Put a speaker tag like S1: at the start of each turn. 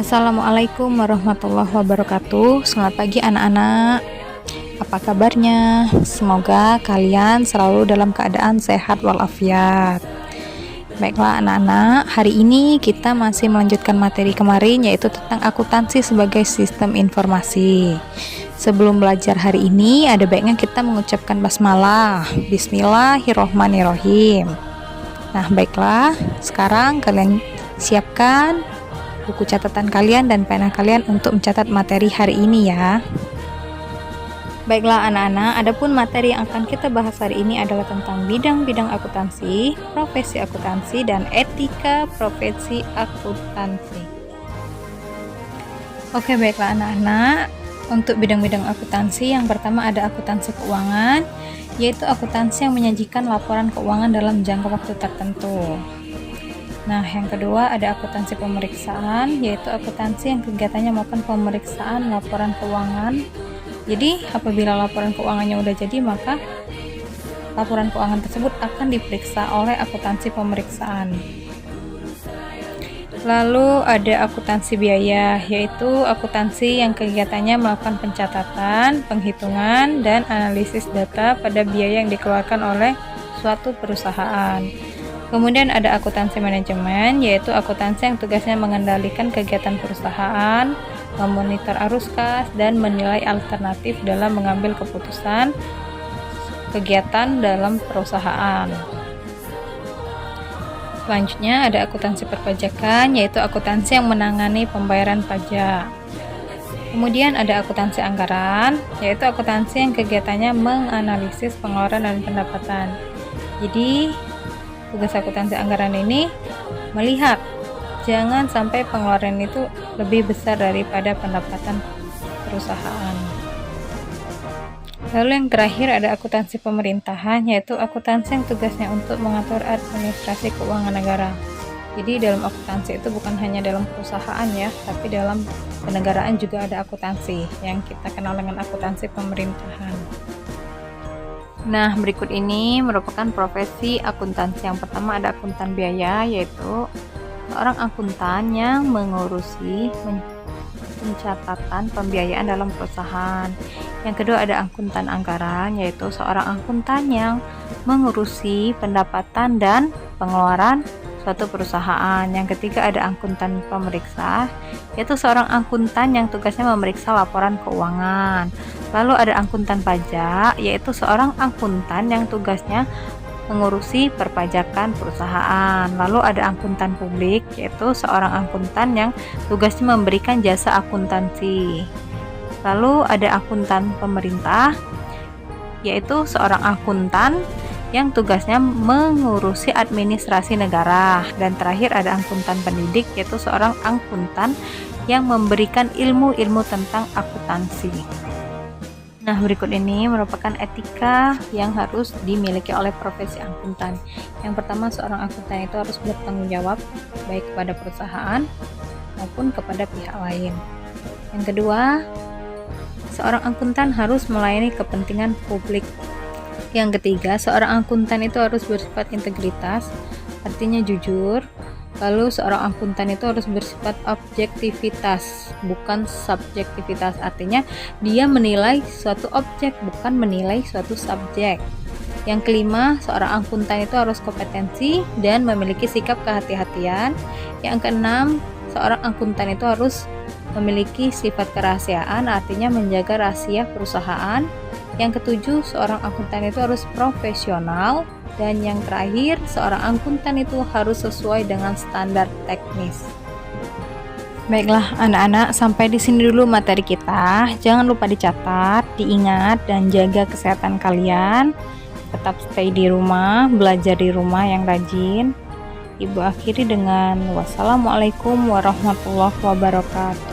S1: Assalamualaikum warahmatullahi wabarakatuh. Selamat pagi anak-anak. Apa kabarnya? Semoga kalian selalu dalam keadaan sehat walafiat. Baiklah anak-anak, hari ini kita masih melanjutkan materi kemarin, yaitu tentang akuntansi sebagai sistem informasi. Sebelum belajar hari ini, ada baiknya kita mengucapkan basmalah. Bismillahirrohmanirrohim. Nah baiklah, sekarang kalian siapkan buku catatan kalian dan pena kalian untuk mencatat materi hari ini ya. Baiklah anak-anak, adapun materi yang akan kita bahas hari ini adalah tentang bidang-bidang akuntansi, profesi akuntansi, dan etika profesi akuntansi. Oke, baiklah anak-anak, untuk bidang-bidang akuntansi, yang pertama ada akuntansi keuangan, yaitu akuntansi yang menyajikan laporan keuangan dalam jangka waktu tertentu. Nah, yang kedua ada akuntansi pemeriksaan, yaitu akuntansi yang kegiatannya melakukan pemeriksaan laporan keuangan. Jadi, apabila laporan keuangannya udah jadi, maka laporan keuangan tersebut akan diperiksa oleh akuntansi pemeriksaan. Lalu ada akuntansi biaya, yaitu akuntansi yang kegiatannya melakukan pencatatan, penghitungan, dan analisis data pada biaya yang dikeluarkan oleh suatu perusahaan. Kemudian ada akuntansi manajemen, yaitu akuntansi yang tugasnya mengendalikan kegiatan perusahaan, memonitor arus kas, dan menilai alternatif dalam mengambil keputusan kegiatan dalam perusahaan. Selanjutnya ada akuntansi perpajakan, yaitu akuntansi yang menangani pembayaran pajak. Kemudian ada akuntansi anggaran, yaitu akuntansi yang kegiatannya menganalisis pengeluaran dan pendapatan. Jadi tugas akuntansi anggaran ini melihat jangan sampai pengeluaran itu lebih besar daripada pendapatan perusahaan. Lalu yang terakhir ada akuntansi pemerintahan, yaitu akuntansi yang tugasnya untuk mengatur administrasi keuangan negara. Jadi dalam akuntansi itu bukan hanya dalam perusahaan ya, tapi dalam kenegaraan juga ada akuntansi yang kita kenal dengan akuntansi pemerintahan. Nah, berikut ini merupakan profesi akuntansi. Yang pertama ada akuntan biaya, yaitu seorang akuntan yang mengurusi pencatatan pembiayaan dalam perusahaan. Yang kedua ada akuntan anggaran, yaitu seorang akuntan yang mengurusi pendapatan dan pengeluaran suatu perusahaan. Yang ketiga ada akuntan pemeriksa, yaitu seorang akuntan yang tugasnya memeriksa laporan keuangan. Lalu ada akuntan pajak, yaitu seorang akuntan yang tugasnya mengurusi perpajakan perusahaan. Lalu ada akuntan publik, yaitu seorang akuntan yang tugasnya memberikan jasa akuntansi. Lalu ada akuntan pemerintah, yaitu seorang akuntan yang tugasnya mengurusi administrasi negara. Dan terakhir ada akuntan pendidik, yaitu seorang akuntan yang memberikan ilmu-ilmu tentang akuntansi. Nah, berikut ini merupakan etika yang harus dimiliki oleh profesi akuntan. Yang pertama, seorang akuntan itu harus bertanggung jawab baik kepada perusahaan maupun kepada pihak lain. Yang kedua, seorang akuntan harus melayani kepentingan publik. Yang ketiga, seorang akuntan itu harus bersifat integritas, artinya jujur. Lalu seorang akuntan itu harus bersifat objektivitas, bukan subjektivitas, artinya dia menilai suatu objek, bukan menilai suatu subjek. Yang kelima, seorang akuntan itu harus kompetensi dan memiliki sikap kehati-hatian. Yang keenam, seorang akuntan itu harus memiliki sifat kerahasiaan, artinya menjaga rahasia perusahaan. Yang ketujuh, seorang akuntan itu harus profesional. Dan yang terakhir, seorang akuntan itu harus sesuai dengan standar teknis. Baiklah anak-anak, sampai di sini dulu materi kita. Jangan lupa dicatat, diingat, dan jaga kesehatan kalian. Tetap stay di rumah, belajar di rumah yang rajin. Ibu akhiri dengan wassalamualaikum warahmatullahi wabarakatuh.